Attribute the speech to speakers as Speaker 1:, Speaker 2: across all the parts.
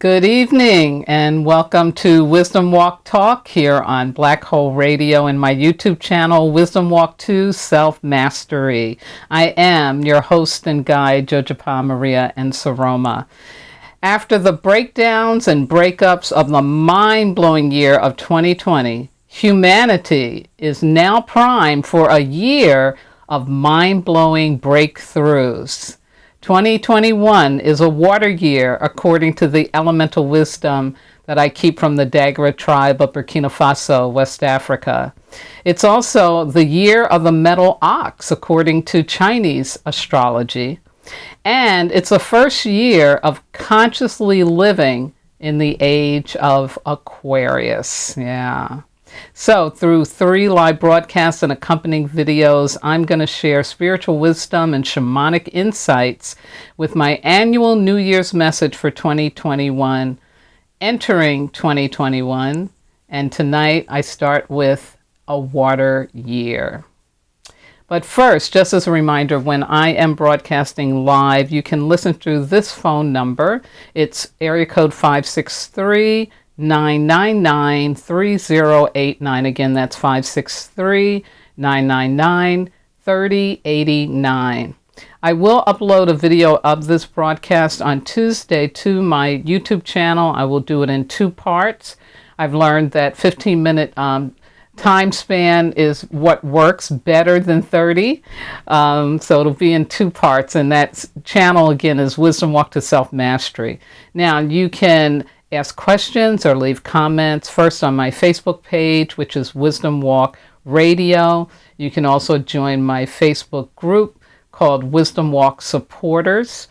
Speaker 1: Good evening and welcome to Wisdom Walk Talk here on Black Hole Radio and my YouTube channel, Wisdom Walk 2 Self-Mastery. I am your host and guide, Jojopah, Maria, and Sara. After the breakdowns and breakups of the mind-blowing year of 2020, humanity is now primed for a year of mind-blowing breakthroughs. 2021 is a water year according to the elemental wisdom that I keep from the Dagara tribe of Burkina Faso, West Africa. It's also the year of the metal ox according to Chinese astrology. And it's the first year of consciously living in the age of Aquarius. Yeah. So through 3 live broadcasts and accompanying videos, I'm going to share spiritual wisdom and shamanic insights with my annual New Year's message for 2021, entering 2021. And tonight I start with a water year. But first, just as a reminder, when I am broadcasting live, you can listen through this phone number. It's area code 563-999-3089. Again, that's 563-999-3089. I will upload a video of this broadcast on Tuesday to my YouTube channel. I will do it in 2 parts. I've learned that 15-minute time span is what works better than 30. So it'll be in 2 parts. And that channel, again, is Wisdom Walk to Self-Mastery. Now, you can ask questions or leave comments first on my Facebook page, which is Wisdom Walk Radio. You can also join my Facebook group called Wisdom Walk Supporters.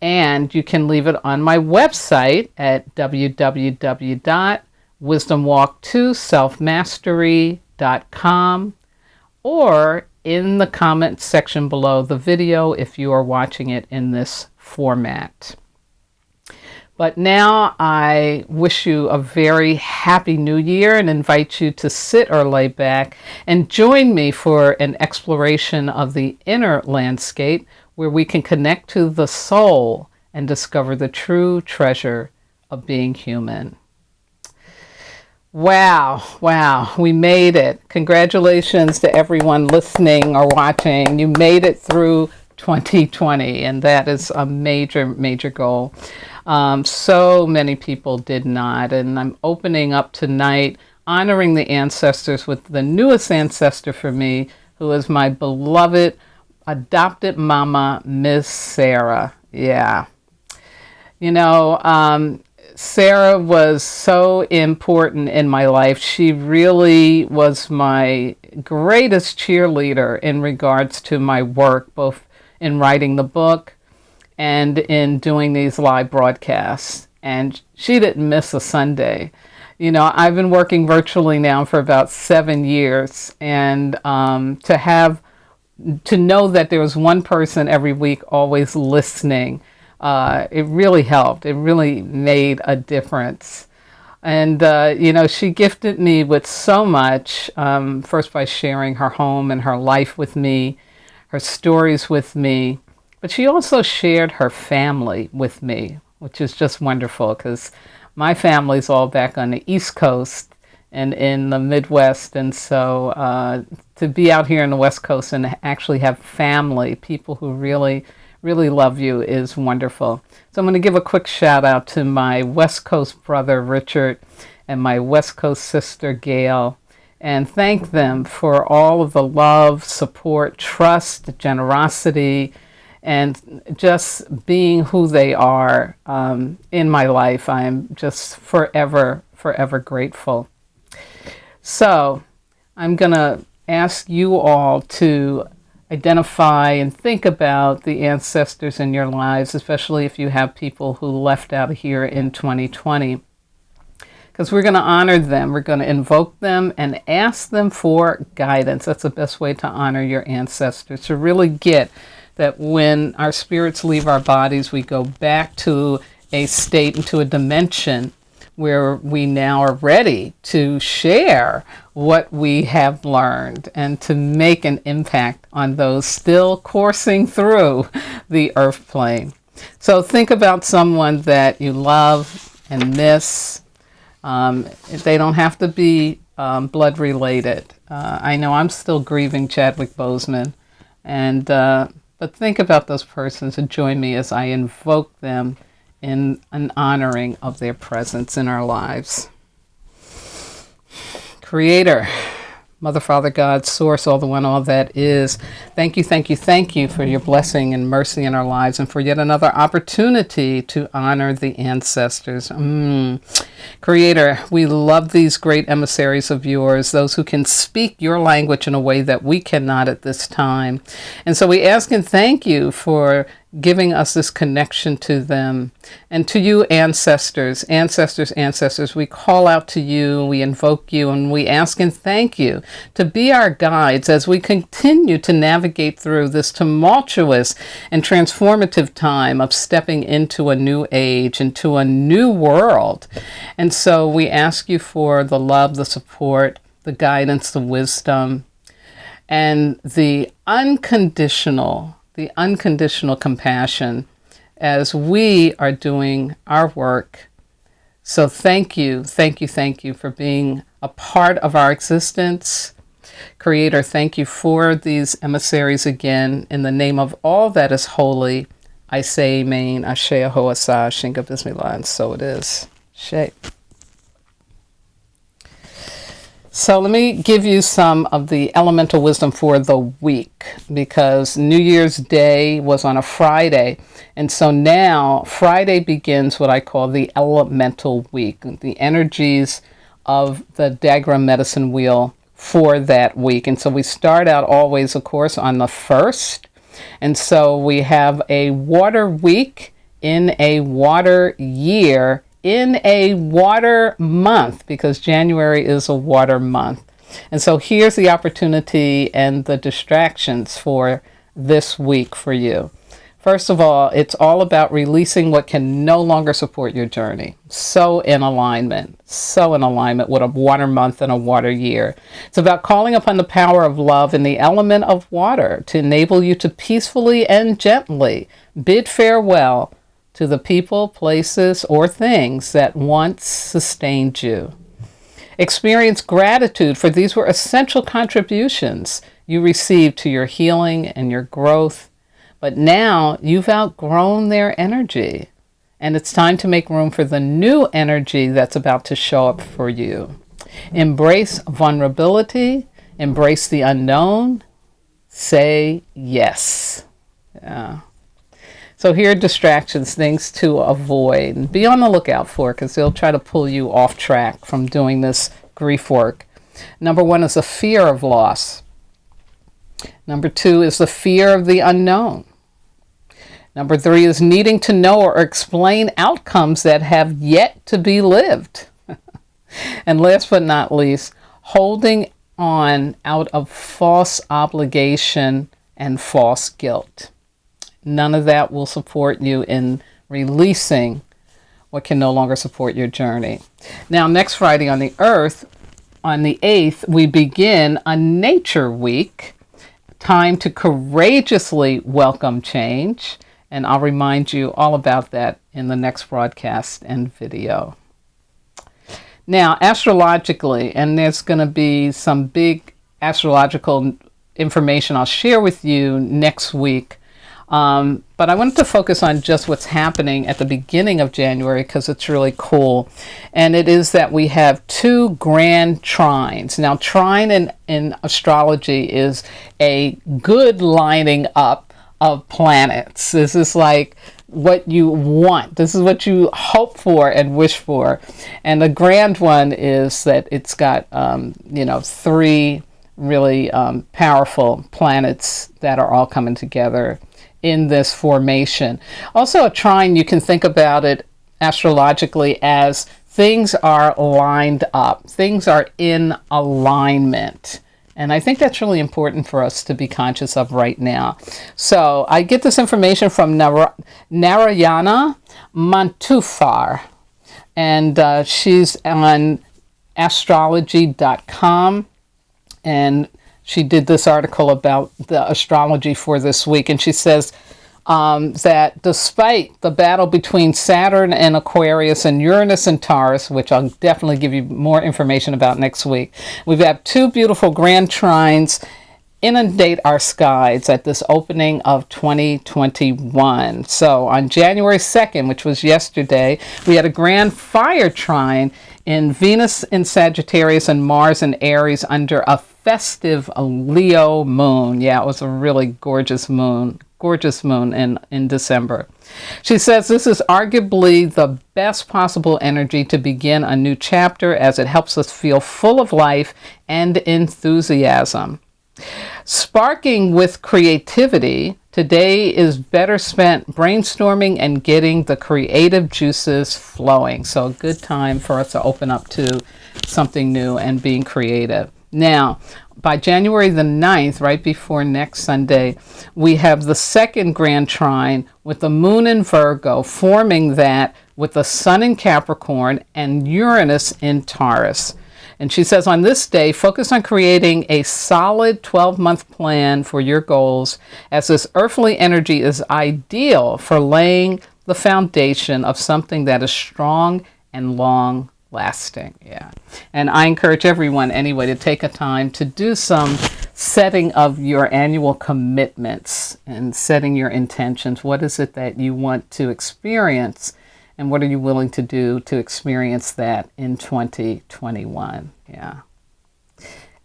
Speaker 1: And you can leave it on my website at www.wisdomwalk2selfmastery.com or in the comments section below the video if you are watching it in this format. But now I wish you a very happy new year and invite you to sit or lay back and join me for an exploration of the inner landscape where we can connect to the soul and discover the true treasure of being human. Wow, we made it. Congratulations to everyone listening or watching. You made it through 2020, and that is a major goal. So many people did not, and I'm opening up tonight, honoring the ancestors with the newest ancestor for me, who is my beloved adopted mama, Miss Sara. Yeah. You know, Sara was so important in my life. She really was my greatest cheerleader in regards to my work, both in writing the book and in doing these live broadcasts. And she didn't miss a Sunday. You know, I've been working virtually now for about 7 years, and to know that there was one person every week always listening, it really helped. It really made a difference. And, you know, she gifted me with so much, first by sharing her home and her life with me, her stories with me, but she also shared her family with me, which is just wonderful because my family's all back on the East Coast and in the Midwest. And so to be out here in the West Coast and actually have family, people who really love you, is wonderful. So I'm going to give a quick shout out to my West Coast brother, Richard, and my West Coast sister, Gail, and thank them for all of the love, support, trust, generosity, and just being who they are in my life. I am just forever grateful. So I'm going to ask you all to identify and think about the ancestors in your lives, especially if you have people who left out of here in 2020. Because we're going to honor them. We're going to invoke them and ask them for guidance. That's the best way to honor your ancestors, to really get that when our spirits leave our bodies, we go back to a state, into a dimension where we now are ready to share what we have learned and to make an impact on those still coursing through the earth plane. So think about someone that you love and miss. They don't have to be blood related. I know I'm still grieving Chadwick Boseman, and but think about those persons and join me as I invoke them in an honoring of their presence in our lives. Creator, Mother, Father, God, Source, all the one, all that is. Thank you, thank you, thank you for your blessing and mercy in our lives and for yet another opportunity to honor the ancestors. Creator, we love these great emissaries of yours, those who can speak your language in a way that we cannot at this time. And so we ask and thank you for giving us this connection to them. And to you, ancestors, we call out to you, we invoke you, and we ask and thank you to be our guides as we continue to navigate through this tumultuous and transformative time of stepping into a new age, into a new world. And so we ask you for the love, the support, the guidance, the wisdom, and the unconditional compassion as we are doing our work. So thank you for being a part of our existence. Creator, thank you for these emissaries again. In the name of all that is holy, I say amen, ashe aho asa, shinga bismillah, and so it is. Ashe. So let me give you some of the elemental wisdom for the week, because New Year's Day was on a Friday. And so now Friday begins what I call the elemental week, the energies of the Dagra medicine wheel for that week. And so we start out always, of course, on the 1st. And so we have a water week in a water year in a water month, because January is a water month. And so here's the opportunity and the distractions for this week for you. First of all, it's all about releasing what can no longer support your journey. So in alignment with a water month and a water year. It's about calling upon the power of love in the element of water to enable you to peacefully and gently bid farewell to the people, places, or things that once sustained you. Experience gratitude, for these were essential contributions you received to your healing and your growth. But now you've outgrown their energy, and it's time to make room for the new energy that's about to show up for you. Embrace vulnerability, embrace the unknown, say yes. Yeah. So here are distractions, things to avoid. And be on the lookout for, because they'll try to pull you off track from doing this grief work. Number 1 is the fear of loss. Number 2 is the fear of the unknown. Number 3 is needing to know or explain outcomes that have yet to be lived. And last but not least, holding on out of false obligation and false guilt. None of that will support you in releasing what can no longer support your journey. Now, next Friday on the Earth, on the 8th, we begin a Nature Week, time to courageously welcome change. And I'll remind you all about that in the next broadcast and video. Now, astrologically, and there's going to be some big astrological information I'll share with you next week. But I wanted to focus on just what's happening at the beginning of January, because it's really cool. And it is that we have 2 grand trines. Now, trine in astrology is a good lining up of planets. This is like what you want. This is what you hope for and wish for. And the grand one is that it's got, 3 really powerful planets that are all coming together in this formation. Also, a trine, you can think about it astrologically as things are lined up, things are in alignment. And I think that's really important for us to be conscious of right now. So I get this information from Narayana Mantufar, and she's on astrology.com, and she did this article about the astrology for this week, and she says, that despite the battle between Saturn and Aquarius and Uranus and Taurus, which I'll definitely give you more information about next week, we've had two beautiful grand trines inundate our skies at this opening of 2021. So on January 2nd, which was yesterday, we had a grand fire trine in Venus in Sagittarius and Mars in Aries under a festive Leo moon. Yeah, it was a really gorgeous moon in December. She says this is arguably the best possible energy to begin a new chapter, as it helps us feel full of life and enthusiasm. Sparking with creativity, today is better spent brainstorming and getting the creative juices flowing. So a good time for us to open up to something new and being creative. Now, by January the 9th, right before next Sunday, we have the second grand trine with the moon in Virgo, forming that with the sun in Capricorn and Uranus in Taurus. And she says on this day, focus on creating a solid 12-month plan for your goals, as this earthly energy is ideal for laying the foundation of something that is strong and long lasting. Yeah. And I encourage everyone anyway to take a time to do some setting of your annual commitments and setting your intentions. What is it that you want to experience, and what are you willing to do to experience that in 2021? Yeah.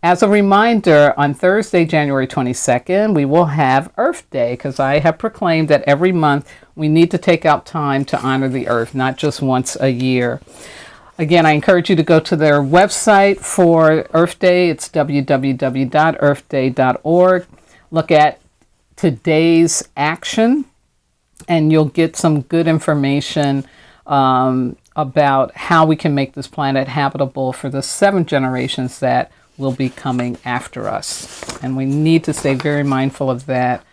Speaker 1: As a reminder, on Thursday, January 22nd, we will have Earth Day, because I have proclaimed that every month we need to take out time to honor the Earth, not just once a year. Again, I encourage you to go to their website for Earth Day. It's www.earthday.org. Look at today's action, and you'll get some good information about how we can make this planet habitable for the 7 generations that will be coming after us. And we need to stay very mindful of that,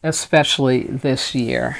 Speaker 1: especially this year.